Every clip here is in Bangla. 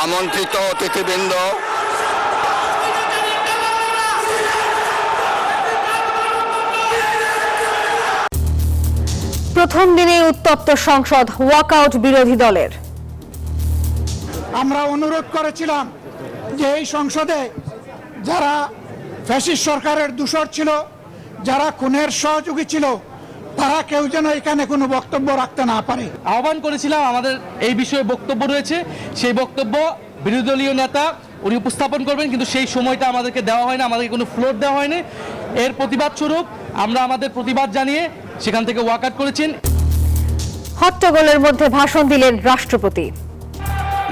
আমন্ত্রিত অতিথিবৃন্দ, প্রথম দিনে উত্তপ্ত সংসদ, ওয়াকআউট বিরোধী দলের। আমরা অনুরোধ করেছিলাম যে এই সংসদে যারা ফ্যাসিস্ট সরকারের দূষর ছিল, যারা খুনের সহযোগী ছিল, তারা কেউ যেন এখানে কোনো বক্তব্য রাখতে না পারে। আহ্বান করেছিলাম, আমাদের এই বিষয়ে বক্তব্য রয়েছে, সেই বক্তব্য বিরোধী দলীয় নেতা উনি উপস্থাপন করবেন, কিন্তু সেই সময়টা আমাদেরকে দেওয়া হয়নি, আমাদেরকে কোনো ফ্লোর দেওয়া হয়নি। এর প্রতিবাদ স্বরূপ আমরা আমাদের প্রতিবাদ জানিয়ে সেখান থেকে ওয়াকআউট করেছেন। হট্টগোলের মধ্যে ভাষণ দিলেন রাষ্ট্রপতি।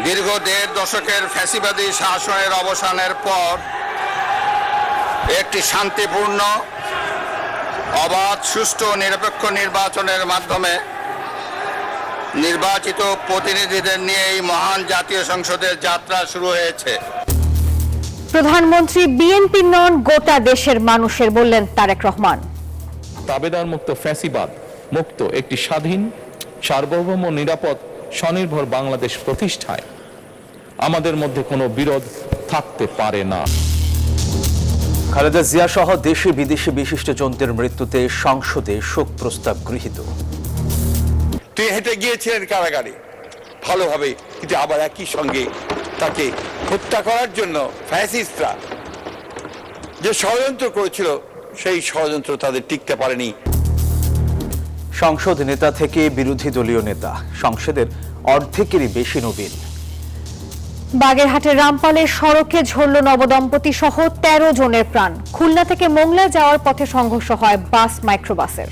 দীর্ঘ ১.৫ দশকের ফ্যাসিবাদী শাসনের অবসানের পর একটি শান্তিপূর্ণ, অবাধ, সুষ্ঠু ও নিরপেক্ষ নির্বাচনের মাধ্যমে নির্বাচিত প্রতিনিধিদের নিয়ে এই মহান জাতীয় সংসদের যাত্রা শুরু হয়েছে। প্রধানমন্ত্রী বিএনপি নন, গোটা দেশের মানুষের, বললেন তারেক রহমান। তাবেদার মুক্ত, ফ্যাসিবাদ মুক্ত একটি স্বাধীন, সার্বভৌম, নিরাপদ, স্বনির্ভর বাংলাদেশ প্রতিষ্ঠায় আমাদের মধ্যে কোনো বিরোধ থাকতে পারে না। খালেদা জিয়া সহ দেশি বিদেশি বিশিষ্টজনদের মৃত্যুতে সংসদে শোক প্রস্তাব গৃহীত। তুই হেঁটে গিয়েছিলেন কারাগারে ভালোভাবে, কিন্তু আবার একই সঙ্গে তাকে হত্যা করার জন্য ফ্যাসিস্টরা যে ষড়যন্ত্র করেছিল, সেই ষড়যন্ত্র তাদের টিকতে পারেনি। সংসদ নেতা থেকে বিরোধী দলীয় নেতা, সংসদের অর্ধেকেরই বেশি নবীন। বাগেরহাটের রামপালে সড়কে ঝরল নবদম্পতি সহ ১৩ জনের প্রাণ। খুলনা থেকে মোংলা যাওয়ার পথে সংঘর্ষ হয় বাস মাইক্রোবাসের।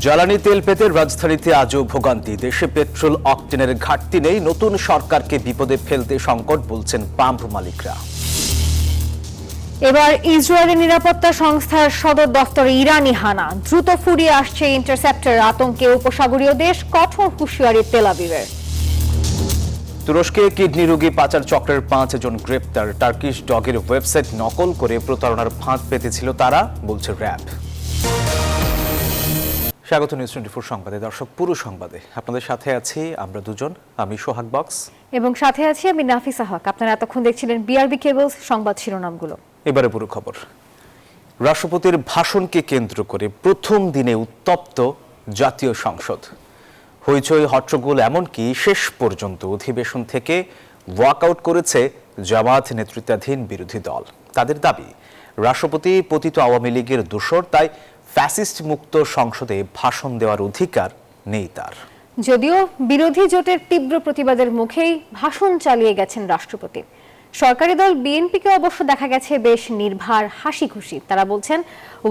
জ্বালানি তেল পেতে রাজধানীতে আজও ভোগান্তি। দেশে পেট্রোল অকটেনের ঘাটতি নেই, নতুন সরকারকে বিপদে ফেলতে সংকট, বলছেন পাম্প মালিকরা। এবার ইসরায়েলের নিরাপত্তা সংস্থার সদর দফতরে ইরানি হানা। দ্রুত ফুরিয়ে আসছে ইন্টারসেপ্টর আতঙ্কে উপসাগরীয় দেশ, কঠোর হুঁশিয়ারি তেল আবিবের। তুরস্কে কিডনি রোগী পাচার চক্রের ৫ জন গ্রেপ্তার। টার্কিশ ডগের ওয়েবসাইট নকল করে প্রতারণার ফাঁদ পেতেছিল তারা, বলছে র্যাব। স্বাগত নিউজ 24 সংবাদে। দর্শক, পুরো সংবাদে আপনাদের সাথে আছি আমরা দুজন, আমি সোহাগ বক্স এবং সাথে আছি আমি নাফিসা হক। আপনারা এতক্ষণ দেখছিলেন বিআরবি কেবলস সংবাদ শিরোনামগুলো। এবারে পুরো খবর। রাষ্ট্রপতির ভাষণকে কেন্দ্র করে প্রথম দিনে উত্তপ্ত জাতীয় সংসদ। হইচই, হট্টগোল, এমনকি শেষ পর্যন্ত অধিবেশন থেকে ওয়াকআউট করেছে জামায়াত নেতৃত্বাধীন বিরোধী দল। তাদের দাবি, রাষ্ট্রপতি পতিত আওয়ামী লীগের দোসর, তাই ফ্যাসিস্ট মুক্ত সংসদে ভাষণ দেওয়ার অধিকার নেই তার। যদিও বিরোধী জোটের তীব্র প্রতিবাদের মুখেই ভাষণ চালিয়ে গেছেন রাষ্ট্রপতি। সরকারি দল বিএনপিকে অবশ্য দেখা গেছে বেশ নির্ভার, হাসি খুশি। তারা বলছেন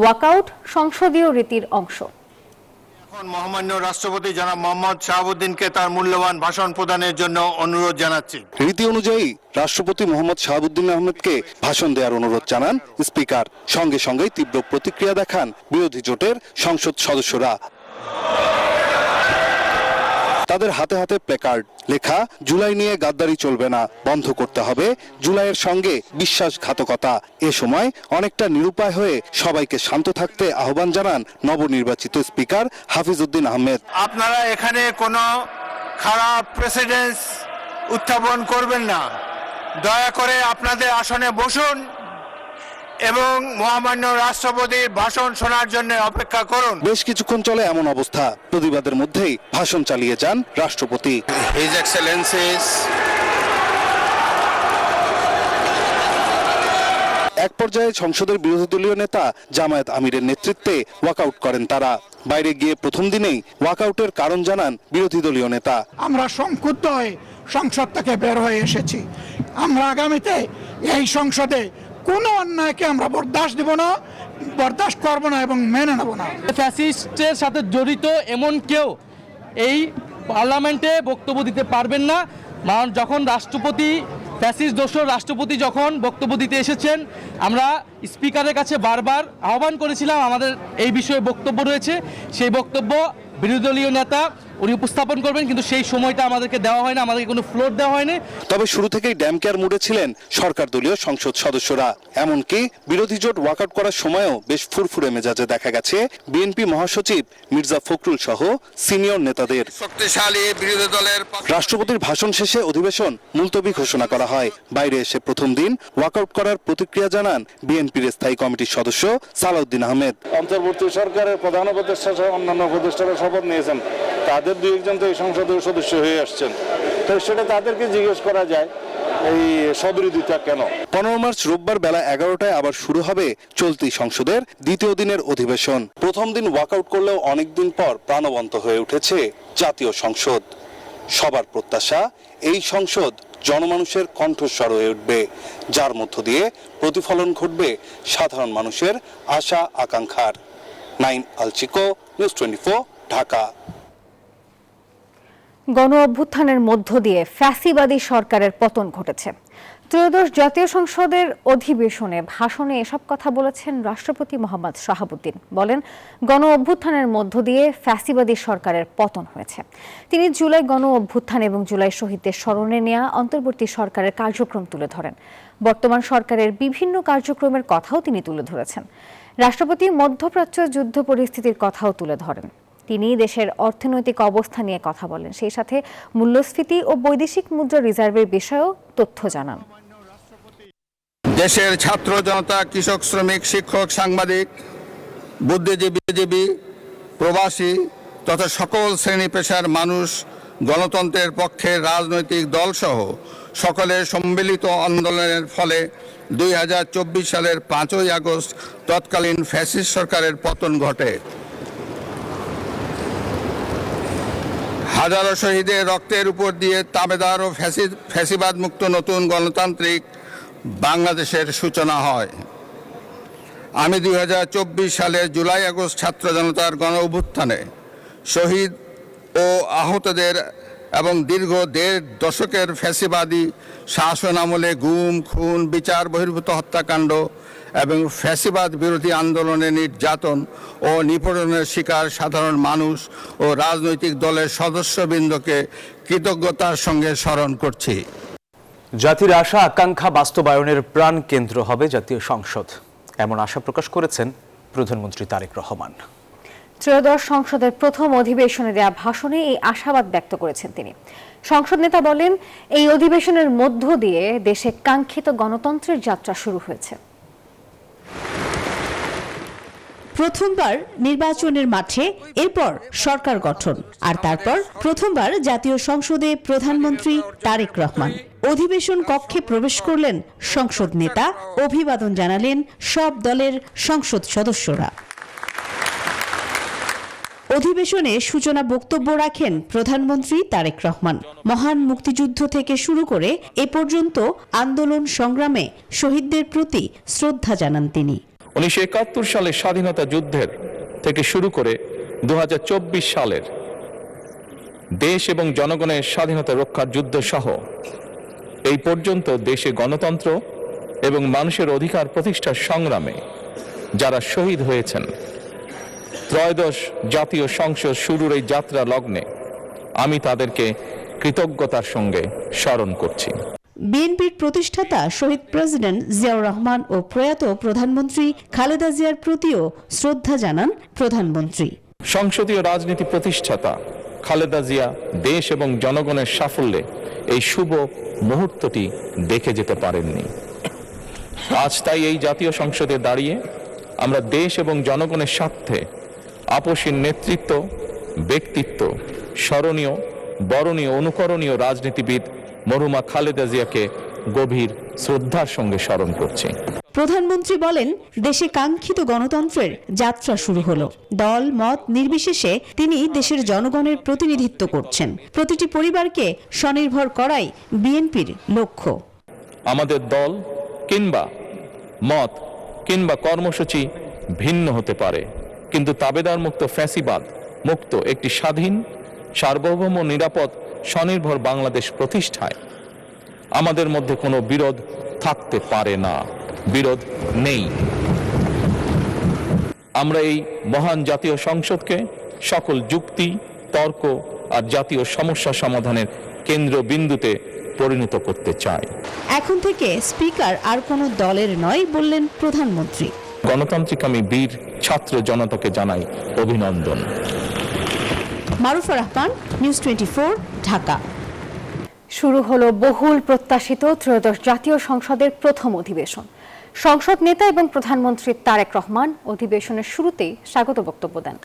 ওয়াকআউট সংসদীয় রীতির অংশ। এখন মহামান্য রাষ্ট্রপতি জনাব মোহাম্মদ শাহাবুদ্দিনকে তার মূল্যবান ভাষণ প্রদানের জন্য অনুরোধ জানাচ্ছি। রীতি অনুযায়ী রাষ্ট্রপতি মোহাম্মদ শাহাবুদ্দিন আহমেদকে ভাষণ দেওয়ার অনুরোধ জানান স্পিকার। সঙ্গে সঙ্গেই তীব্র প্রতিক্রিয়া দেখান বিরোধী জোটের সংসদ সদস্যরা। তাদের হাতে হাতে প্ল্যাকার্ড, লেখা জুলাই নিয়ে গাদ্দারি চলবে না, বন্ধ করতে হবে জুলাইয়ের সঙ্গে বিশ্বাসঘাতকতা। এ সময় অনেকটা নিরুপায় হয়ে সবাইকে শান্ত থাকতে আহ্বান জানান নবনির্বাচিত স্পিকার হাফিজ উদ্দিন আহমেদ। আপনারা এখানে কোনো খারাপ প্রেসিডেন্স উত্থাপন করবেন না। দয়া করে আপনাদের আসনে বসুন এবং মহামান্য রাষ্ট্রপতির ভাষণ শোনার জন্য অপেক্ষা করুন। বেশ কিছুক্ষণ চলে এমন অবস্থা। প্রতিবাদের মধ্যেই ভাষণ চালিয়ে যান রাষ্ট্রপতি। His Excellency's. এক পর্যায়ে সংসদের বিরোধী দলীয় নেতা জামায়াত আমিরের নেতৃত্বে ওয়াকআউট করেন তারা। বাইরে গিয়ে প্রথম দিনেই ওয়াকআউটের কারণ জানান বিরোধী দলীয় নেতা। আমরা সংক্ষুব্ধ হয়ে সংসদ থেকে বের হয়ে এসেছি। আমরা আগামীতে এই সংসদে কোনো অন্যায়কে আমরা বরদাস্ত দিব না, বরদাস্ত করব না এবং মেনে নেব না। ফ্যাসিস্টের সাথে জড়িত এমন কেউ এই পার্লামেন্টে বক্তব্য দিতে পারবেন না। যখন রাষ্ট্রপতি ফ্যাসিস্ট দোসর রাষ্ট্রপতি যখন বক্তব্য দিতে এসেছেন, আমরা স্পিকারের কাছে বারবার আহ্বান করেছিলাম, আমাদের এই বিষয়ে বক্তব্য রয়েছে, সেই বক্তব্য বিরোধী দলীয় নেতা উনি উপস্থাপন করবেন, কিন্তু সেই সময়টা আমাদেরকে দেওয়া হয় না, আমাদেরকে কোনো ফ্লোর দেওয়া হয়নি। তবে শুরু থেকেই ড্যাম কেয়ার মুডে ছিলেন সরকার দলীয় সংসদ সদস্যরা। এমনকি বিরোধী জোট ওয়াকআউট করার সময়ও বেশ ফুরফুরে মেজাজে দেখা গেছে বিএনপি মহাসচিব মির্জা ফখরুল সহ সিনিয়র নেতাদের। শক্তিশালী বিরোধী দলের রাষ্ট্রপতির ভাষণ শেষে অধিবেশন মুলতবি ঘোষণা করা হয়। বাইরে এসে প্রথম দিন ওয়াকআউট করার প্রতিক্রিয়া জানান বিএনপির স্থায়ী কমিটির সদস্য সালাউদ্দিন আহমেদ। অন্তর্বর্তী সরকারের প্রধান উপদেষ্টা সহ অন্যান্য উপদেষ্টারা শপথ নিয়েছেন, তাদের দুই একজন তো এই সংসদের সদস্য হয়ে আসছেন, তো সেটা তাদেরকে জিজ্ঞেস করা যায় এই স্ববিরোধিতা কেন। 15 মার্চ রোববার বেলা 11টায় আবার শুরু হবে চলতি সংসদের দ্বিতীয় দিনের অধিবেশন। প্রথম দিন ওয়াকআউট করলেও অনেকদিন পর প্রাণবন্ত হয়ে উঠেছে জাতীয় সংসদ। সবার প্রত্যাশা এই সংসদ জনমানুষের কণ্ঠস্বর হয়ে উঠবে, যার মধ্য দিয়ে প্রতিফলন ঘটবে সাধারণ মানুষের আশা আকাঙ্ক্ষার। নাইম আলচিকো, নিউজ 24, ঢাকা। গণ অভ্যুত্থানের মধ্য দিয়ে ফ্যাসিবাদী সরকারের পতন ঘটেছে। ত্রয়োদশ জাতীয় সংসদের অধিবেশনে ভাষণে এসব কথা বলেছেন রাষ্ট্রপতি মোহাম্মদ শাহাবুদ্দিন। বলেন, গণ অভ্যুত্থানের মধ্য দিয়ে ফ্যাসিবাদী সরকারের পতন হয়েছে। তিনি জুলাই গণ অভ্যুত্থান এবং জুলাই শহীদদের স্মরণে নেওয়া অন্তর্বর্তী সরকারের কার্যক্রম তুলে ধরেন। বর্তমান সরকারের বিভিন্ন কার্যক্রমের কথাও তিনি তুলে ধরেছেন। রাষ্ট্রপতি মধ্যপ্রাচ্য যুদ্ধ পরিস্থিতির কথাও তুলে ধরেন। তিনি দেশের অর্থনৈতিক অবস্থা নিয়ে কথা বলেন, সেই সাথে মূল্যস্ফীতি ও বৈদেশিক মুদ্রা রিজার্ভের বিষয়েও তথ্য জানান। দেশের ছাত্র জনতা, কৃষক, শ্রমিক, শিক্ষক, সাংবাদিক, বুদ্ধিজীবী, প্রবাসী তথা সকল শ্রেণী পেশার মানুষ গণতন্ত্রের পক্ষে রাজনৈতিক দলসহ সকলের সম্মিলিত আন্দোলনের ফলে 2024 সালের 5ই আগস্ট তৎকালীন ফ্যাসিস্ট সরকারের পতন ঘটে। হাজারো শহীদের রক্তের উপর দিয়ে তাবেদার ও ফ্যাসিবাদ মুক্ত নতুন গণতান্ত্রিক বাংলাদেশের সূচনা হয়। আমি 2024 সালের জুলাই আগস্ট ছাত্র জনতার গণ অভ্যুত্থানে শহীদ ও আহতদের এবং দীর্ঘ 1.5 দশকের ফ্যাসিবাদী শাসন আমলে গুম, খুন, বিচার বহির্ভূত হত্যাকাণ্ড এবং ফ্যাসিবাদ বিরোধী আন্দোলনে নির্যাতন ও নিপীড়নের শিকার সাধারণ মানুষ ও রাজনৈতিক দলের সদস্যবৃন্দকে কৃতজ্ঞতার সঙ্গে স্মরণ করছি। জাতির আশা আকাঙ্ক্ষা বাস্তবায়নের প্রাণ কেন্দ্র হবে জাতীয় সংসদ, এমন আশা প্রকাশ করেছেন প্রধানমন্ত্রী তারেক রহমান। ত্রয়োদশ সংসদের প্রথম অধিবেশনে দেয়া ভাষণে এই আশাবাদ ব্যক্ত করেছেন তিনি। সংসদ নেতা বলেন, এই অধিবেশনের মধ্য দিয়ে দেশে কাঙ্ক্ষিত গণতন্ত্রের যাত্রা শুরু হয়েছে। প্রথমবার নির্বাচনের মাঠে, এরপর সরকার গঠন, আর তারপর প্রথমবার জাতীয় সংসদে প্রধানমন্ত্রী তারেক রহমান। অধিবেশন কক্ষে প্রবেশ করলেন সংসদ নেতা, অভিবাদন জানালেন সব দলের সংসদ সদস্যরা। অধিবেশনে সূচনা বক্তব্য রাখেন প্রধানমন্ত্রী তারেক রহমান। মহান মুক্তিযুদ্ধ থেকে শুরু করে এ পর্যন্ত আন্দোলন সংগ্রামে শহীদদের প্রতি শ্রদ্ধা জানান তিনি। 1971 সালের স্বাধীনতা যুদ্ধের থেকে শুরু করে 2024 সালের দেশ এবং জনগণের স্বাধীনতা রক্ষার যুদ্ধ সহ এই পর্যন্ত দেশে গণতন্ত্র এবং মানুষের অধিকার প্রতিষ্ঠার সংগ্রামে যারা শহীদ হয়েছেন, ত্রয়োদশ জাতীয় সংসদ শুরুর এই যাত্রা লগ্নে আমি তাদেরকে কৃতজ্ঞতার সঙ্গে স্মরণ করছি। বিএনপির প্রতিষ্ঠাতা শহীদ প্রেসিডেন্ট জিয়াউর রহমান ও প্রয়াত প্রধানমন্ত্রী খালেদা জিয়ার প্রতিও শ্রদ্ধা জানান প্রধানমন্ত্রী। সংসদীয় রাজনীতি প্রতিষ্ঠাতা খালেদা জিয়া দেশ এবং জনগণের সাফল্যে এই শুভ মুহূর্তটি দেখে যেতে পারেননি। আজ তাই এই জাতীয় সংসদে দাঁড়িয়ে আমরা দেশ এবং জনগণের স্বার্থে আপসীর নেতৃত্ব, ব্যক্তিত্ব, স্মরণীয়, বরণীয়, অনুকরণীয় রাজনীতিবিদ মরহুমা খালেদা জিয়াকে গভীর শ্রদ্ধার সঙ্গে স্মরণ করছি। প্রধানমন্ত্রী বলেন, দেশে কাঙ্ক্ষিত গণতন্ত্রের যাত্রা শুরু হলো। দল মত নির্বিশেষে তিনি দেশের জনগণের প্রতিনিধিত্ব করছেন। প্রতিটি পরিবারকে স্বনির্ভর করাই বিএনপির লক্ষ্য। আমাদের দল কিংবা মত কিংবা কর্মসূচি ভিন্ন হতে পারে, কিন্তু তাবেদার মুক্ত ফ্যাসিবাদ মুক্ত একটি স্বাধীন, সার্বভৌম, নিরাপদ, স্বনির্ভর বাংলাদেশ প্রতিষ্ঠায় আমাদের মধ্যে কোনো বিরোধ থাকতে পারে না, বিরোধ নেই। আমরা এই মহান জাতীয় সংসদকে সকল যুক্তি, তর্ক আর জাতীয় সমস্যা সমাধানের কেন্দ্রবিন্দুতে পরিণত করতে চাই। এখন থেকে স্পিকার আর কোনো দলের নয় বললেন প্রধানমন্ত্রী। গণতান্ত্রিক আমি বীর ছাত্র জনতাকে জানাই অভিনন্দন। মারুফা রহমান, নিউজ 24, ঢাকা। শুরু হলো বহুল প্রত্যাশিত ত্রয়োদশ জাতীয় সংসদের প্রথম অধিবেশন। সংসদ নেতা এবং প্রধানমন্ত্রী তারেক রহমান অধিবেশনের শুরুতেই স্বাগত বক্তব্য দেন।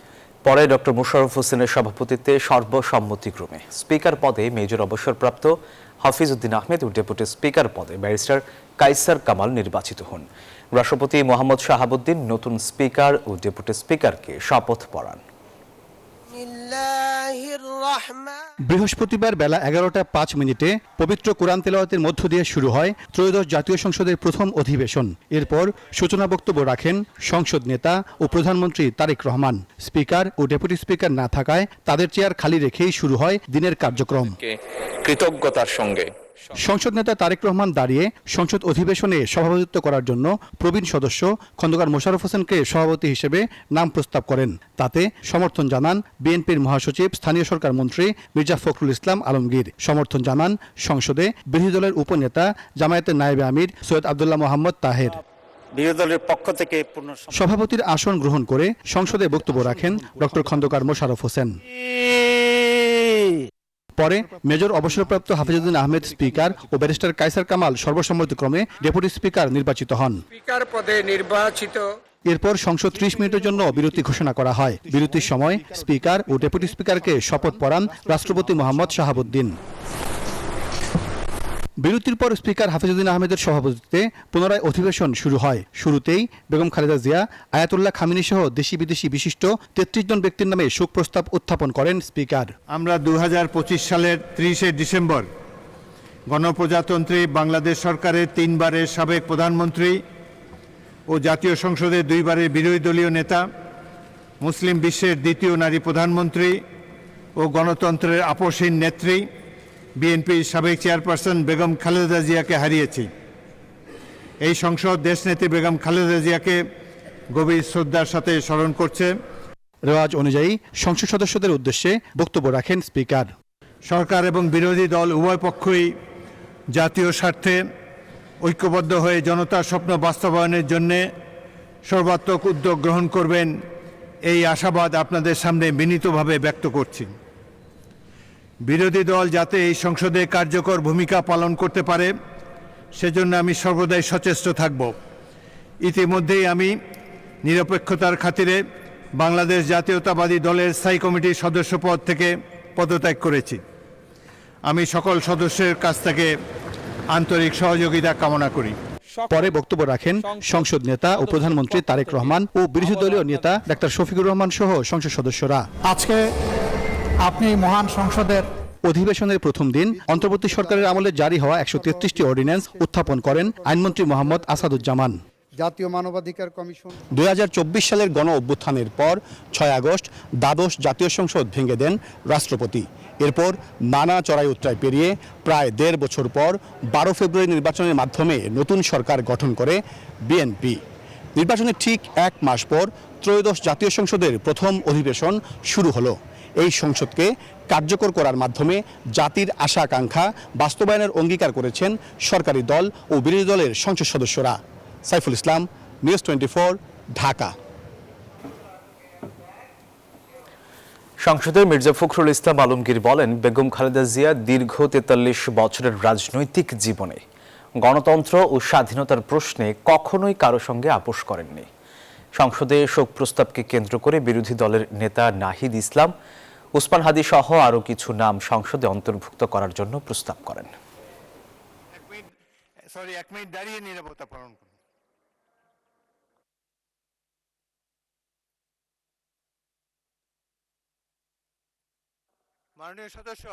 পরে ডক্টর মোশাররফ হোসেনের সভাপতিত্বে সর্বসম্মতিক্রমে স্পিকার পদে মেজর অবসরপ্রাপ্ত হাফিজ উদ্দিন আহমেদ ও ডেপুটি স্পিকার পদে ব্যারিস্টার কায়সার কামাল নির্বাচিত হন। রাষ্ট্রপতি মোহাম্মদ শাহাবুদ্দিন নতুন স্পিকার ও ডেপুটি স্পিকারকে শপথ পড়ান। বৃহস্পতিবার বেলা 11:05 পবিত্র কোরআন তেলাওয়াতের মধ্য দিয়ে শুরু হয় ত্রয়োদশ জাতীয় সংসদের প্রথম অধিবেশন। এরপর সূচনা বক্তব্য রাখেন সংসদ নেতা ও প্রধানমন্ত্রী তারেক রহমান। স্পিকার ও ডেপুটি স্পিকার না থাকায় তাদের চেয়ার খালি রেখেই শুরু হয় দিনের কার্যক্রম। কৃতজ্ঞতার সঙ্গে সংসদ নেতা তারেক রহমান দাঁড়িয়ে সংসদ অধিবেশনে সভাপতিত্ব করার জন্য প্রবীণ সদস্য খন্দকার মোশাররফ হোসেনকে সভাপতি হিসেবে নাম প্রস্তাব করেন। তাতে সমর্থন জানান বিএনপির মহাসচিব স্থানীয় সরকার মন্ত্রী মির্জা ফখরুল ইসলাম আলমগীর। সমর্থন জানান সংসদে বিরোধী দলের উপনেতা জামায়াতের নায়েবে আমির সৈয়দ আব্দুল্লাহ মোহাম্মদ তাহের। বিরোধী দলের পক্ষ থেকে সভাপতির আসন গ্রহণ করে সংসদে বক্তব্য রাখেন ডক্টর খন্দকার মোশাররফ হোসেন। পরে মেজর অবসরপ্রাপ্ত হাফিজউদ্দিন আহমেদ স্পিকার ও ব্যারিস্টার কায়সার কামাল সর্বসম্মতিক্রমে ডেপুটি স্পিকার নির্বাচিত হন। স্পিকার পদে নির্বাচিত। এরপর সংসদ 30 মিনিটের জন্য বিরতি ঘোষণা করা হয়। বিরতির সময় স্পিকার ও ডেপুটি স্পিকারকে শপথ পড়ান রাষ্ট্রপতি মোহাম্মদ শাহাবুদ্দিন। বিরতির পর স্পিকার হাফিজউদ্দিন আহমেদের সভাপতিত্বে পুনরায় অধিবেশন শুরু হয়। শুরুতেই বেগম খালেদা জিয়া, আয়াতুল্লাহ খামিনি সহ দেশি বিদেশি বিশিষ্ট 33 জন ব্যক্তির নামে শোক প্রস্তাব উত্থাপন করেন স্পিকার। আমরা 2025 সালের 30শে ডিসেম্বর গণপ্রজাতন্ত্রী বাংলাদেশ সরকারের 3 বারের সাবেক প্রধানমন্ত্রী ও জাতীয় সংসদের 2 বারের বিরোধী দলীয় নেতা, মুসলিম বিশ্বের দ্বিতীয় নারী প্রধানমন্ত্রী ও গণতন্ত্রের আপসহীন নেত্রী বিএনপির সাবেক চেয়ারপারসন বেগম খালেদা জিয়াকে হারিয়েছি। এই সংসদ দেশনেত্রী বেগম খালেদা জিয়াকে গভীর শ্রদ্ধার সাথে স্মরণ করছে। রেওয়াজ অনুযায়ী সংসদ সদস্যদের উদ্দেশ্যে বক্তব্য রাখেন স্পিকার। সরকার এবং বিরোধী দল উভয় পক্ষই জাতীয় স্বার্থে ঐক্যবদ্ধ হয়ে জনতার স্বপ্ন বাস্তবায়নের জন্য সর্বাত্মক উদ্যোগ গ্রহণ করবেন, এই আশাবাদ আপনাদের সামনে বিনীতভাবে ব্যক্ত করছি। বিরোধী দল যাতে এই সংসদে কার্যকর ভূমিকা পালন করতে পারে সেজন্য আমি সর্বদাই সচেষ্ট থাকব। ইতিমধ্যেই আমি নিরপেক্ষতার খাতিরে বাংলাদেশ জাতীয়তাবাদী দলের স্থায়ী কমিটির সদস্য পদ থেকে পদত্যাগ করেছি। আমি সকল সদস্যের কাছ থেকে আন্তরিক সহযোগিতা কামনা করি। পরে বক্তব্য রাখেন সংসদ নেতা ও প্রধানমন্ত্রী তারেক রহমান ও বিরোধী দলীয় নেতা ডাক্তার শফিকুর রহমান সহ সংসদ সদস্যরা। আজকে আপনি মহান সংসদের অধিবেশনের প্রথম দিন অন্তর্বর্তী সরকারের আমলে জারি হওয়া 133টি অর্ডিন্যান্স উত্থাপন করেন আইনমন্ত্রী মোহাম্মদ আসাদুজ্জামান। জাতীয় মানবাধিকার কমিশন 2024 সালের গণ অভ্যুত্থানের পর 6 আগস্ট দ্বাদশ জাতীয় সংসদ ভেঙে দেন রাষ্ট্রপতি। এরপর নানা চড়াই উতরাই পেরিয়ে প্রায় 1.5 বছর পর 12 ফেব্রুয়ারি নির্বাচনের মাধ্যমে নতুন সরকার গঠন করে বিএনপি। নির্বাচনের ঠিক 1 মাস পর ত্রয়োদশ জাতীয় সংসদের প্রথম অধিবেশন শুরু হলো। এই সংসদকে কার্যকর করার মাধ্যমে জাতির আশা আকাঙ্ক্ষা বাস্তবায়নের অঙ্গীকার করেছেন সরকারি দল ও বিরোধী দলের সংসদ সদস্যরা। সাইফুল ইসলাম, নিউজ 24, ঢাকা। সংসদের মির্জা ফখরুল ইসলাম আলমগীর বলেন, বেগম খালেদা জিয়া দীর্ঘ 43 বছরের রাজনৈতিক জীবনে গণতন্ত্র ও স্বাধীনতার প্রশ্নে কখনোই কারো সঙ্গে আপোষ করেননি। সংসদে শোক প্রস্তাবকে কেন্দ্র করে বিরোধী দলের নেতা নাহিদ ইসলাম, ওসমান হাদি সহ আরও কিছু নাম সংসদে অন্তর্ভুক্ত করার জন্য প্রস্তাব করেন। এক মিনিট দাঁড়িয়ে নিরাপত্তা পালন করুন। মাননীয় সদস্য,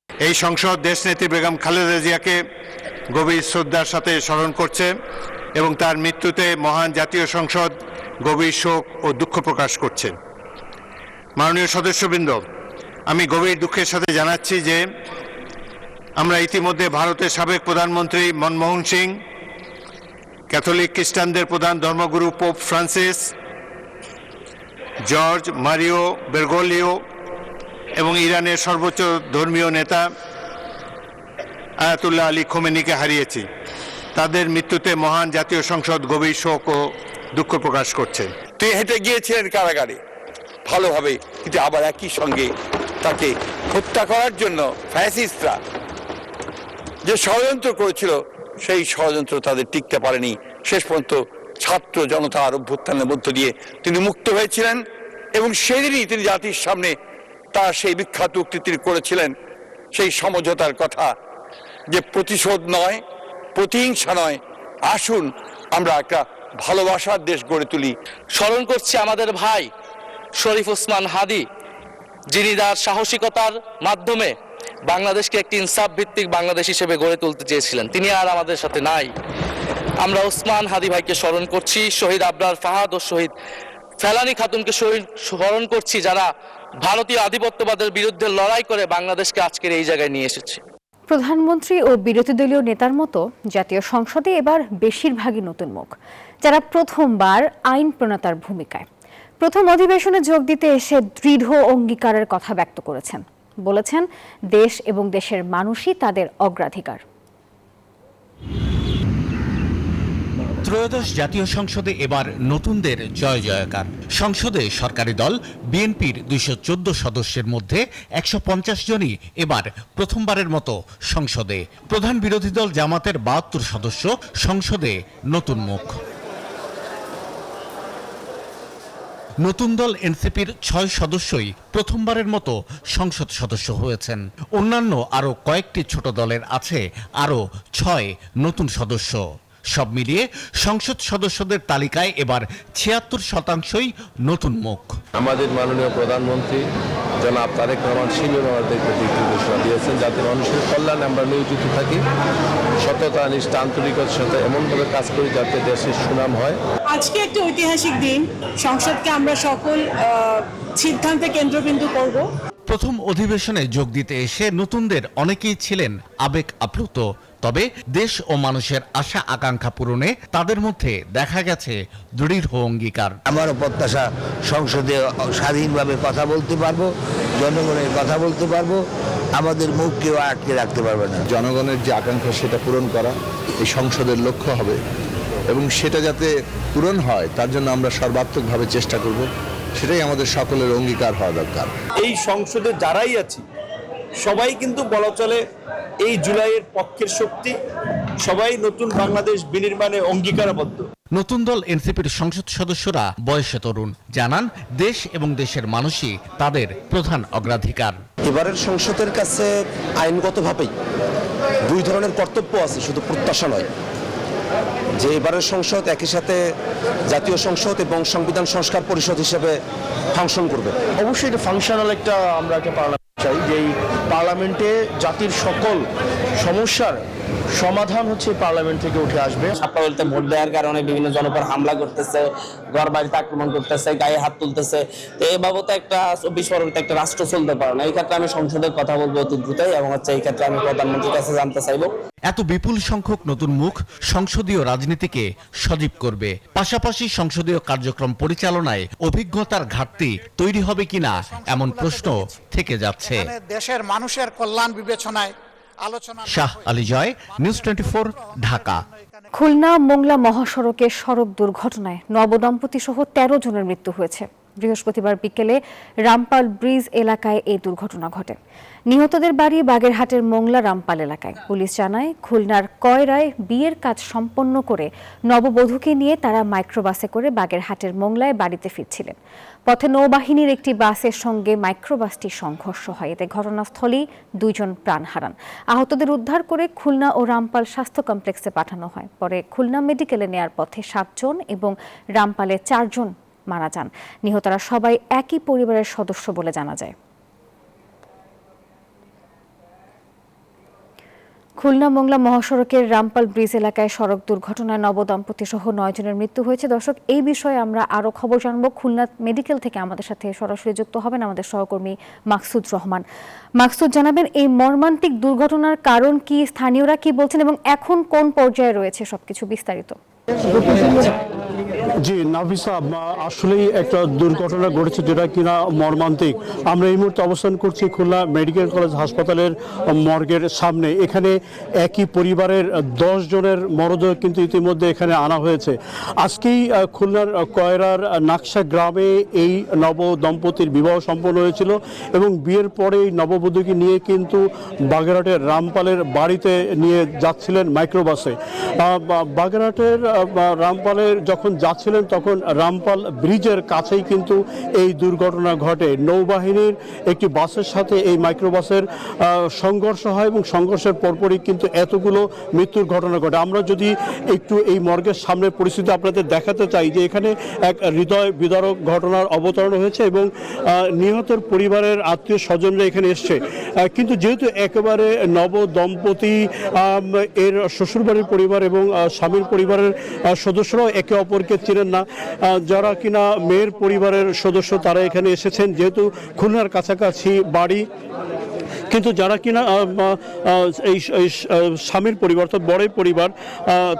এই সংসদ দেশনেত্রী বেগম খালেদা জিয়াকে গভীর শ্রদ্ধার সাথে স্মরণ করছে এবং তার মৃত্যুতে মহান জাতীয় সংসদ গভীর শোক ও দুঃখ প্রকাশ করছে। মাননীয় সদস্যবৃন্দ, আমি গভীর দুঃখের সাথে জানাচ্ছি যে আমরা ইতিমধ্যে ভারতের সাবেক প্রধানমন্ত্রী মনমোহন সিং, ক্যাথলিক খ্রিস্টানদের প্রধান ধর্মগুরু পোপ ফ্রান্সিস জর্জ মারিও বেরগোলিও এবং ইরানের সর্বোচ্চ ধর্মীয় নেতা আয়াতুল্লাহ আলী খোমেনিকে হারিয়েছি। তাদের মৃত্যুতে মহান জাতীয় সংসদ গভীর শোক ও দুঃখ প্রকাশ করছে। তিনি হেঁটে গিয়েছিলেন কারাগারে ভালোভাবে, কিন্তু আবার একই সঙ্গে তাকে হত্যা করার জন্য ফ্যাসিস্টরা যে ষড়যন্ত্র করেছিল, সেই ষড়যন্ত্র তাদের টিকতে পারেনি। শেষ পর্যন্ত ছাত্র জনতার অভ্যুত্থানের মধ্য দিয়ে তিনি মুক্ত হয়েছিলেন এবং সেদিনই তিনি জাতির সামনে তার সেই বিখ্যাত উক্তিটি করেছিলেন, সেই সমঝোতার কথা, যে প্রতিশোধ নয়, প্রতিহিংসা নয়, আসুন আমরা একটা ভালোবাসার দেশ গড়ে তুলি। স্মরণ করছি আমাদের ভাই শরীফ ওসমান হাদি, যিনি তার সাহসিকতার মাধ্যমে বাংলাদেশকে একটি ইনসাফ ভিত্তিক বাংলাদেশ হিসেবে গড়ে তুলতে চেয়েছিলেন। তিনি আর আমাদের সাথে নাই। আমরা ওসমান হাদি ভাইকে স্মরণ করছি, শহীদ আবরার ফাহাদ ও শহীদ ফেলানী খাতুনকে স্মরণ করছি, যারা ভারতীয় আধিপত্যবাদের বিরুদ্ধে লড়াই করে বাংলাদেশকে আজকের এই জায়গায় নিয়ে এসেছে। প্রধানমন্ত্রী ও বিরোধী দলীয় নেতার মতো জাতীয় সংসদে এবার বেশিরভাগই নতুন মুখ, যারা প্রথমবার আইন প্রণেতার ভূমিকায়। প্রথম অধিবেশনে যোগ দিতে এসে দৃঢ় অঙ্গীকারের কথা ব্যক্ত করেছেন, বলেছেন দেশ এবং দেশের মানুষই তাদের অগ্রাধিকার। ত্রয়োদশ জাতীয় সংসদে এবার নতুনদের জয় জয়কার। সংসদে সরকারি দল বিএনপির 214 সদস্যের মধ্যে 150 জনই এবার প্রথমবারের মতো সংসদে। প্রধান বিরোধী দল জামাতের 72 সদস্য সংসদে নতুন মুখ। নতুন দল এনসিপির 6 সদস্যই প্রথমবারের মতো সংসদ সদস্য হয়েছেন। অন্যান্য আরও কয়েকটি ছোট দলের আছে আরও 6 নতুন সদস্য। সব মিলিয়ে সংসদ সদস্যদের তালিকায় এবার 76% নতুন মুখ। আমাদের মাননীয় প্রধানমন্ত্রী জনাব তারেক রহমান আমাদেরকে ঘোষণা দিয়েছেন, যাতে মানুষের কল্যাণে আমরা নিয়োজিত থাকি, সততা, নিষ্ঠা, আন্তরিকতার সাথে এমনভাবে কাজ করি যাতে দেশের সুনাম হয়। আজকে একটা ঐতিহাসিক দিন, সংসদকে আমরা সকল সিদ্ধান্তে কেন্দ্রবিন্দু করব। প্রথম অধিবেশনে যোগ দিতে এসে নতুনদের অনেকেই ছিলেন আবেগ আপ্লুত, তবে দেশ ও মানুষের আশা আকাঙ্ক্ষা পূরণে তাদের মধ্যে দেখা গেছে দৃঢ় অঙ্গীকার। আমার প্রত্যাশা সংসদে স্বাধীনভাবে কথা বলতে পারবো, জনগণের কথা বলতে পারবো, আমাদের মুখ কেউ আটকে রাখতে পারবে না। জনগণের যে আকাঙ্ক্ষা সেটা পূরণ করা এই সংসদের লক্ষ্য হবে এবং সেটা যাতে পূরণ হয় তার জন্য আমরা সর্বাত্মকভাবে চেষ্টা করব, সেটাই আমাদের সকলের অঙ্গীকার হওয়া দরকার। এই সংসদে যারাই আছি সবাই কিন্তু বলা চলে এই জুলাইয়ের পক্ষের শক্তি, সবাই নতুন বাংলাদেশ বিনির্মাণে অঙ্গীকারবদ্ধ। নতুন দল এনসিপির সংসদ সদস্যরা বয়সে তরুণ, জানান দেশ এবং দেশের মানুষই তাদের প্রধান অগ্রাধিকার। এবারের সংসদের কাছে আইনগতভাবেই 2 ধরনের কর্তব্য আছে, শুধু প্রত্যাশা নয়, যে এবারের সংসদ একই সাথে জাতীয় সংসদ এবং সংবিধান সংস্কার পরিষদ হিসেবে ফাংশন করবে। অবশ্যই এটা ফাংশনাল আমরা একটা পার্লামেন্ট চাই, যে পার্লামেন্টে জাতির সকল সমস্যার সমাধান হচ্ছে পার্লামেন্ট থেকে উঠে আসবে। ছাত্রদলতে ভোট দেওয়ার কারণে বিভিন্ন জনপর হামলা করতেছে, ঘর বাড়িতে আক্রমণ করতেছে, গায়ে হাত তুলতেছে। তো এই বাবদ একটা 24 পরবর্তী একটা রাষ্ট্র চলতে পারে না। এই ক্ষেত্রে আমি সংসদের কথা বলবো অতি দ্রুতই, এবং এই ক্ষেত্রে আমি প্রধানমন্ত্রীর কাছে জানতে চাইবো। এত বিপুল সংখ্যক নতুন মুখ সংসদীয় রাজনীতিকে সজীব করবে, পাশাপাশি সংসদীয় কার্যক্রম পরিচালনায় অভিজ্ঞতার ঘাটতি তৈরি হবে কিনা এমন প্রশ্ন থেকে যাচ্ছে। দেশের মানুষের কল্যাণ বিবেচনায় আলোচনা। শাহ আলী জয়, নিউজ 24, ঢাকা। খুলনা মোংলা মহাসড়কে সড়ক দুর্ঘটনায় নবদম্পতি সহ 13 জনের মৃত্যু হয়েছে। বৃহস্পতিবার বিকেলে রামপাল ব্রিজ এলাকায় এই দুর্ঘটনা ঘটে। নিহতদের বাড়ি বাগেরহাটের মোংলা রামপাল এলাকায়। পুলিশ জানায়, খুলনার কয়রায় বিয়ের কাজ সম্পন্ন করে নববধূকে নিয়ে তারা মাইক্রোবাসে করে বাগেরহাটের মোংলায় বাড়িতে ফিরছিলেন। পথে নৌবাহিনীর একটি বাসের সঙ্গে মাইক্রোবাসটির সংঘর্ষ হয়। এতে ঘটনাস্থলেই 2 জন প্রাণ হারান। আহতদের উদ্ধার করে খুলনা ও রামপাল স্বাস্থ্য কমপ্লেক্সে পাঠানো হয়। পরে খুলনা মেডিকেলে নেয়ার পথে 7 জন এবং রামপালে 4 জন মারা যান। নিহতরা সবাই একই পরিবারের সদস্য বলে জানা যায়। খুলনা মোংলা মহাসড়কের রামপাল ব্রিজ এলাকায় সড়ক দুর্ঘটনায় নবদম্পতি সহ 9 জনের মৃত্যু হয়েছে। দর্শক, এই বিষয়ে আমরা আরো খবর জানবো। খুলনা মেডিকেল থেকে আমাদের সাথে সরাসরি যুক্ত হবেন আমাদের সহকর্মী মাকসুদ রহমান। মাকসুদ, জানাবেন এই মর্মান্তিক দুর্ঘটনার কারণ কি, স্থানীয়রা কি বলছেন এবং এখন কোন পর্যায়ে রয়েছে সবকিছু বিস্তারিত? জি নাফিসা, আসলেই একটা দুর্ঘটনা ঘটেছে যেটা কিনা মর্মান্তিক। আমরা এই মুহূর্তে অবস্থান করছি খুলনা মেডিকেল কলেজ হাসপাতালের মর্গের সামনে। এখানে একই পরিবারের 10 জনের মরদেহ কিন্তু ইতিমধ্যে এখানে আনা হয়েছে। আজকেই খুলনার কয়রার নাকশা গ্রামে এই নব দম্পতির বিবাহ সম্পন্ন হয়েছিল এবং বিয়ের পরে এই নববধূকে নিয়ে কিন্তু বাগেরহাটের রামপালের বাড়িতে নিয়ে যাচ্ছিলেন মাইক্রোবাসে। বাগেরহাটের রামপালের যখন যাচ্ছিলেন তখন রামপাল ব্রিজের কাছেই কিন্তু এই দুর্ঘটনা ঘটে। নৌবাহিনীর একটি বাসের সাথে এই মাইক্রোবাসের সংঘর্ষ হয় এবং সংঘর্ষের পরপরই কিন্তু এতগুলো মৃত্যুর ঘটনা ঘটে। আমরা যদি একটু এই মর্গের সামনের পরিস্থিতি আপনাদের দেখাতে চাই যে এখানে এক হৃদয় বিদারক ঘটনার অবতরণ হয়েছে এবং নিহতের পরিবারের আত্মীয় স্বজনরা এখানে এসছে। কিন্তু যেহেতু একেবারে নব দম্পতি, এর শ্বশুরবাড়ির পরিবার এবং স্বামীর পরিবারের সদস্যরাও একে অপরকে চেনেন না। যারা কিনা মেয়ের পরিবারের সদস্য তারা এখানে এসেছেন যেহেতু খুলনার কাছাকাছি বাড়ি, কিন্তু যারা কিনা এই স্বামীর পরিবার অর্থাৎ বড়ই পরিবার,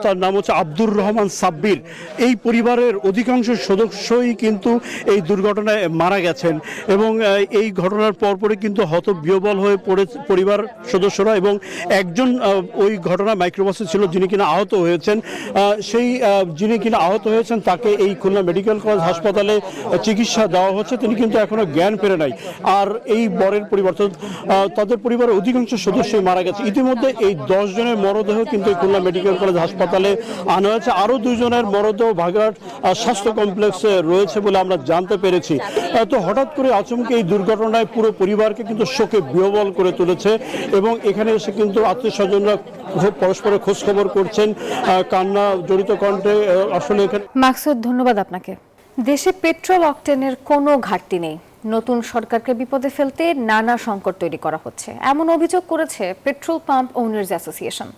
তার নাম হচ্ছে আব্দুর রহমান সাব্বির, এই পরিবারের অধিকাংশ সদস্যই কিন্তু এই দুর্ঘটনায় মারা গেছেন এবং এই ঘটনার পরপরই কিন্তু হতবিহ্বল হয়ে পড়ে পরিবার সদস্যরা এবং একজন ওই ঘটনা মাইক্রোবাসে ছিল যিনি কিনা আহত হয়েছেন। যিনি কিনা আহত হয়েছেন তাকে এই খুলনা মেডিকেল কলেজ হাসপাতালে চিকিৎসা দেওয়া হচ্ছে, তিনি কিন্তু এখনো জ্ঞান ফেরে নাই। আর এই বরের পরিবার তাদের পরিবারের অধিকাংশ সদস্যই মারা গেছে। ইতিমধ্যে এই 10 জনের মরদেহ কিন্তু খুলনা মেডিকেল কলেজ হাসপাতালে আনা হয়েছে। আরও 2 জনের মরদেহ বাগেরহাট স্বাস্থ্য কমপ্লেক্সে রয়েছে বলে আমরা জানতে পেরেছি। তো হঠাৎ করে আচমকে এই দুর্ঘটনায় পুরো পরিবারকে কিন্তু শোকে বিহ্বল করে তুলেছে এবং এখানে এসে কিন্তু আত্মীয় স্বজনরা পরস্পরের খোঁজ খবর করছেন, কান্না জড়িত কণ্ঠে। আসলে এখানে মাকসুদ, ধন্যবাদ আপনাকে। দেশে পেট্রোল অকটেনের কোনো ঘাটতি নেই। নতুন সরকারকে বিপদে ফেলতে নানা সংকট তৈরি করা হচ্ছে, এমন অভিযোগ করেছে পেট্রোল পাম্প ওনার্স অ্যাসোসিয়েশন।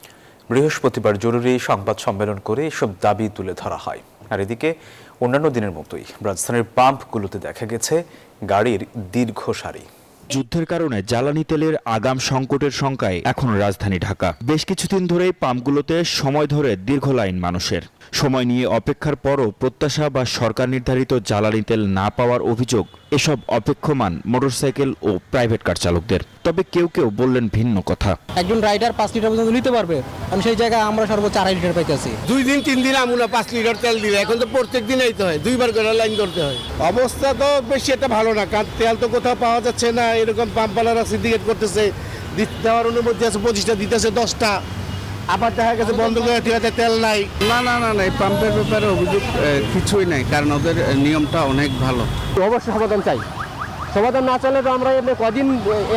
বৃহস্পতিবার জরুরি সংবাদ সম্মেলন করে এসব দাবি তুলে ধরা হয়। আর এদিকে অন্যান্য দিনের মতোই রাজধানীর পাম্পগুলোতে দেখা গেছে গাড়ির দীর্ঘ সারি। যুদ্ধের কারণে জ্বালানি তেলের আগাম সংকটের শঙ্কায় এখন রাজধানী ঢাকা। বেশ কিছুদিন ধরেই পাম্পগুলোতে সময় ধরে দীর্ঘ লাইন মানুষের। সময় নিয়ে অপেক্ষার পরও প্রত্যাশা বা সরকার নির্ধারিত জ্বালানি তেল না পাওয়ার অভিযোগ এসব অপেক্ষমান মোটরসাইকেল ও প্রাইভেট কার চালকদের। তবে কেউ কেউ বললেন ভিন্ন কথা। একজন রাইডার 5 লিটার পর্যন্ত নিতে পারবে, আমি সেই জায়গায় আমরা সর্বোচ্চ 2.5 লিটার পাইতেছি। 2 দিন 3 দিন আমরা 5 লিটার তেল দিলে এখন তো প্রত্যেক দিন আইতে হয়, 2 বার করে লাইন করতে হয়। অবস্থা তো বেশি একটা ভালো না, কারণ তেল তো কোথাও পাওয়া যাচ্ছে না। এরকম পাম্পওয়ালারা সিন্ডিকেট করতেছে, দেওয়ার অনুমতি আছে 25টা, দিতেছে 10টা, আবার দেখা গেছে বন্ধ করে ঠিক আছে তেল নাই। না এই পাম্পের ব্যাপারে অভিযোগ কিছুই নাই, কারণ ওদের নিয়মটা অনেক ভালো। অবশ্যই সমাধান চাই, সমাধান না চাইলে তো আমরা কদিন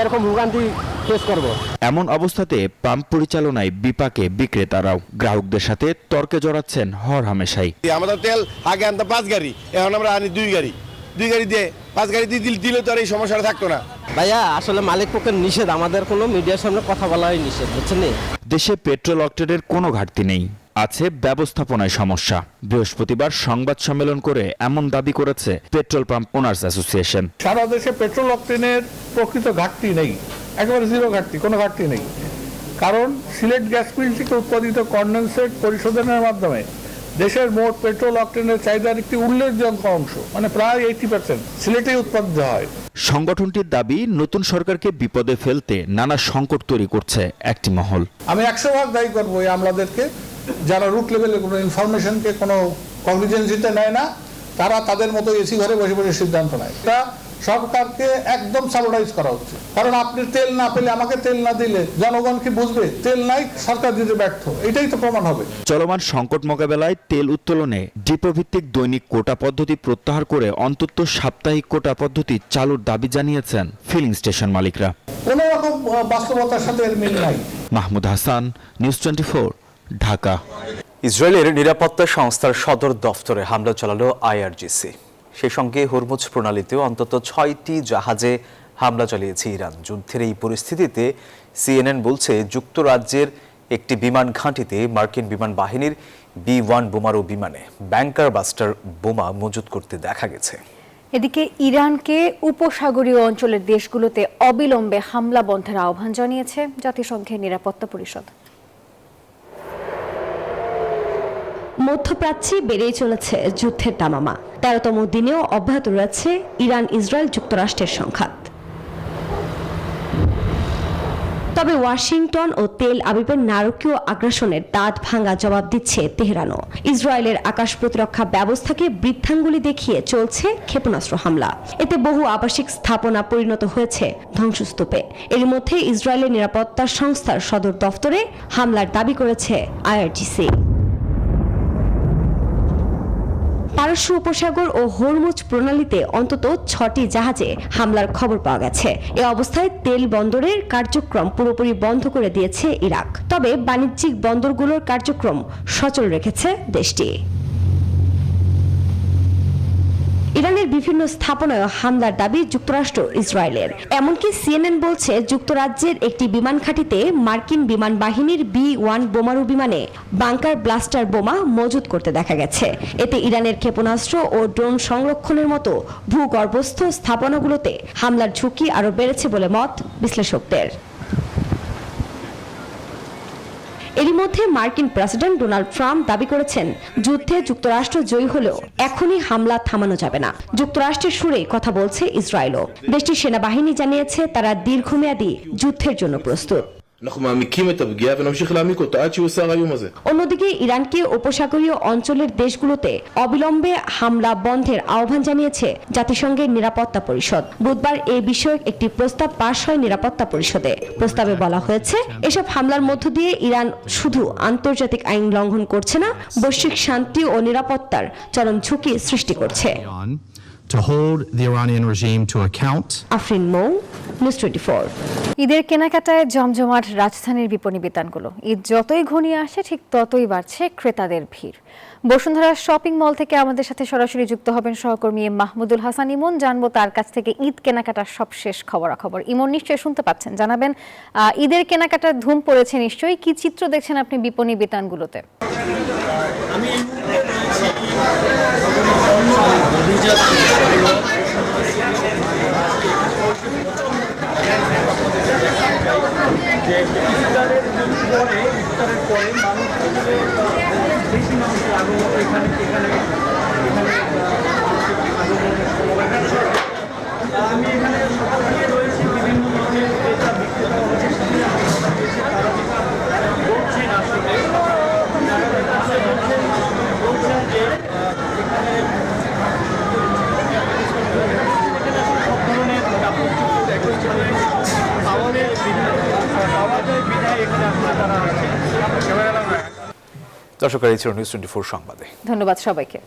এরকম ভোগান্তি ফেস করব। এমন অবস্থাতে পাম্প পরিচালনায় বিপাকে বিক্রেতারাও গ্রাহকদের সাথে তর্কে জড়াচ্ছেন হর হামেশাই। আমাদের তেল আগে আনতাম 5 গাড়ি, এখন আমরা আনি 2 গাড়ি দিয়ে 5 গাড়ি দিলে তো আর এই সমস্যাটা থাকতো না। ভাইয়া আসলে মালিক পক্ষের নিষেধ, আমাদের কোনো মিডিয়ার সামনে কথা বলাই নিষেধ, বুঝছেন? দেশে পেট্রোল অকটেনের কোনো ঘাটতি নেই, আছে ব্যবস্থাপনায় সমস্যা। বৃহস্পতিবার সংবাদ সম্মেলন করে এমন দাবি করেছে পেট্রোল পাম্প ওনার্স অ্যাসোসিয়েশন। সারা দেশে পেট্রোল অকটেনের প্রকৃত ঘাটতি নেই, একেবারে জিরো ঘাটতি, কোনো ঘাটতি নেই। কারণ সিলেট গ্যাস মিল থেকে উৎপাদিত কনডেনসেট পরিশোধনের মাধ্যমে দেশের মোট পেট্রোল অকটেনের চাহিদার একটি উল্লেখযোগ্য অংশ, মানে প্রায় 80% সিলেটেই উৎপাদিত হয়। সংগঠনটির দাবি, নতুন সরকারকে বিপদে ফেলতে নানা সংকট তৈরি করছে একটি মহল। আমি 100% দায়ী করবো এই আমলাদেরকে, যারা রুট লেভেলে কোনো ইনফরমেশনকে কোনো কগনিজেন্সিতে নেয় না, তারা তাদের মতো এসি ঘরে বসে বসে সিদ্ধান্ত নেয়। এটা সরকারকে একদম সাবঅর্ডিনাইজ করা হচ্ছে। কারণ আপনি তেল না পেলে, আমাকে তেল না দিলে জনগণ কি বুঝবে? তেল নাই, সরকার দিতে ব্যর্থ, এটাই তো প্রমাণ হবে। চলমান সংকট মোকাবেলায় তেল উত্তোলনে ডিপো ভিত্তিক দৈনিক কোটা পদ্ধতি প্রত্যাহার করে অন্তত সাপ্তাহিক কোটা পদ্ধতি চালুর দাবি জানিয়েছেন ফিলিং স্টেশন মালিকরা। কোনো রকম বাস্তবতার সাথে এর মিল নাই। মাহমুদ হাসান, নিউজ 24, ঢাকা। ইসরায়েলের নিরাপত্তা সংস্থার সদর দফতরে হামলা চালালো IRGC। সেই সঙ্গে হরমুজ প্রণালীতেও অন্তত 6টি জাহাজে হামলা চালিয়েছে ইরান। যুদ্ধের এই পরিস্থিতিতে CNN বলছে যুক্তরাজ্যের একটি বিমান ঘাঁটিতে মার্কিন বিমান বাহিনীর B-1 বোমারু বিমানে ব্যাংকার বাস্টার বোমা মজুত করতে দেখা গেছে। এদিকে ইরানকে উপসাগরীয় অঞ্চলের দেশগুলোতে অবিলম্বে হামলা বন্ধের আহ্বান জানিয়েছে জাতিসংঘের নিরাপত্তা পরিষদ। মধ্যপ্রাচ্যে বেড়েই চলেছে যুদ্ধের দামামা। 13তম দিনেও অব্যাহত রয়েছে ইরান ইসরায়েল যুক্তরাষ্ট্রের সংঘাত। তবে ওয়াশিংটন ও তেল আবিবের নারকীয় আগ্রাসনের দাঁত ভাঙা জবাব দিচ্ছে তেহরানও। ইসরায়েলের আকাশ প্রতিরক্ষা ব্যবস্থাকে বৃদ্ধাঙ্গুলি দেখিয়ে চলছে ক্ষেপণাস্ত্র হামলা। এতে বহু আবাসিক স্থাপনা পরিণত হয়েছে ধ্বংসস্তূপে। এর মধ্যে ইসরায়েলের নিরাপত্তা সংস্থার সদর দফতরে হামলার দাবি করেছে আইআরজিসি। পারস্য উপসাগর ও হরমুজ প্রণালীতে অন্তত 6টি জাহাজে হামলার খবর পাওয়া গেছে। এ অবস্থায় তেল বন্দরের কার্যক্রম পুরোপুরি বন্ধ করে দিয়েছে ইরাক। তবে বাণিজ্যিক বন্দরগুলোর কার্যক্রম সচল রেখেছে দেশটি। ইরানের বিভিন্ন স্থাপনায় হামলার দাবি যুক্তরাষ্ট্র ইসরায়েলের। এমনকি সিএনএন বলছে যুক্তরাজ্যের একটি বিমান ঘাঁটিতে মার্কিন বিমান বাহিনীর B-1 বোমারু বিমানে বাংকার ব্লাস্টার বোমা মজুত করতে দেখা গেছে। এতে ইরানের ক্ষেপণাস্ত্র ও ড্রোন সংরক্ষণের মতো ভূগর্ভস্থ স্থাপনাগুলোতে হামলার ঝুঁকি আরও বেড়েছে বলে মত বিশ্লেষকদের। এরই মধ্যে মার্কিন প্রেসিডেন্ট ডোনাল্ড ট্রাম্প দাবি করেছেন যুদ্ধে যুক্তরাষ্ট্র জয়ী হলেও এখনই হামলা থামানো যাবে না। যুক্তরাষ্ট্রের সুরে কথা বলছে ইসরায়েলও। দেশটির সেনাবাহিনী জানিয়েছে তারা দীর্ঘমেয়াদী যুদ্ধের জন্য প্রস্তুত। অন্যদিকে ইরানকে উপসাগরীয় অঞ্চলের দেশগুলোতে অবিলম্বে হামলা বন্ধের আহ্বান জানিয়েছে জাতিসংঘের নিরাপত্তা পরিষদ। বুধবার এই বিষয়ক একটি প্রস্তাব পাশ হয় নিরাপত্তা পরিষদে। প্রস্তাবে বলা হয়েছে এসব হামলার মধ্য দিয়ে ইরান শুধু আন্তর্জাতিক আইন লঙ্ঘন করছে না, বৈশ্বিক শান্তি ও নিরাপত্তার চরম ঝুঁকি সৃষ্টি করছে। To hold the Iranian regime to account. Afrin Mou, news 24। ঈদের কেনাকাটায় জমজমাট রাজধানীর বিপণী বিতানগুলো। ঈদ যতই ঘনিয়ে আসে ঠিক ততই বাড়ছে ক্রেতাদের ভিড়। বসুন্ধরা শপিং মল থেকে আমাদের সাথে সরাসরি যুক্ত হবেন সহকর্মী মাহমুদুল হাসান ইমন। জানবো তার কাছ থেকে ঈদ কেনাকাটার সবশেষ খবরাখবর। ইমন, নিশ্চয়ই শুনতে পাচ্ছেন, জানাবেন ঈদের কেনাকাটার ধুম পড়েছে নিশ্চয়ই। কি চিত্র দেখছেন আপনি বিপণী বিতানগুলোতে? দর্শক, এই ছিল নিউজ 24 সংবাদে। ধন্যবাদ সবাইকে।